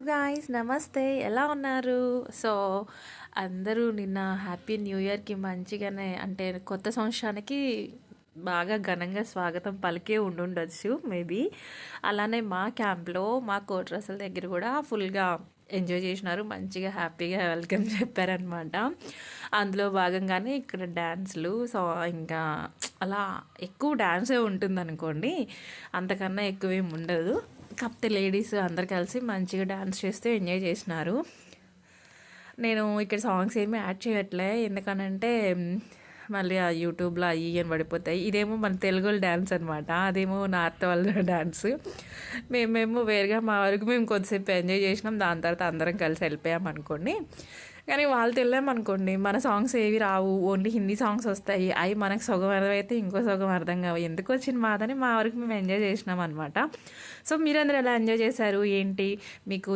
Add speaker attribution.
Speaker 1: Guys నమస్తే, ఎలా ఉన్నారు? సో అందరూ నిన్న హ్యాపీ న్యూ ఇయర్కి మంచిగానే, అంటే కొత్త సంవత్సరానికి బాగా ఘనంగా స్వాగతం పలికే ఉండుండొచ్చు మేబీ. అలానే మా క్యాంప్లో మా కోట్ రసల్ దగ్గర కూడా ఫుల్గా ఎంజాయ్ చేసినారు, మంచిగా హ్యాపీగా వెల్కమ్ చెప్పారనమాట. అందులో భాగంగానే ఇక్కడ డ్యాన్స్లు. సో ఇంకా అలా ఎక్కువ డ్యాన్సే ఉంటుంది అనుకోండి, అంతకన్నా ఎక్కువేం ఉండదు. కాకపోతే లేడీస్ అందరు కలిసి మంచిగా డ్యాన్స్ చేస్తూ ఎంజాయ్ చేసినారు. నేను ఇక్కడ సాంగ్స్ ఏమీ యాడ్ చేయట్లే, ఎందుకనంటే మళ్ళీ ఆ యూట్యూబ్లో అవి అని పడిపోతాయి. ఇదేమో మన తెలుగు డ్యాన్స్ అనమాట, అదేమో నార్త్ వాళ్ళ డ్యాన్స్. మేమేమో వేరుగా మా వరకు మేము కొద్దిసేపు ఎంజాయ్ చేసినాం, దాని తర్వాత అందరం కలిసి వెళ్ళిపోయాం అనుకోండి. కానీ వాళ్ళతో వెళ్ళామనుకోండి, మన సాంగ్స్ ఏవి రావు, ఓన్లీ హిందీ సాంగ్స్ వస్తాయి. అవి మనకు సగం అర్థమైతే ఇంకో సగం అర్థం కావు. ఎందుకు వచ్చిన మాదని మా వరకు మేము ఎంజాయ్ చేసినాం అనమాట. సో మీరందరూ ఎలా ఎంజాయ్ చేశారు ఏంటి? మీకు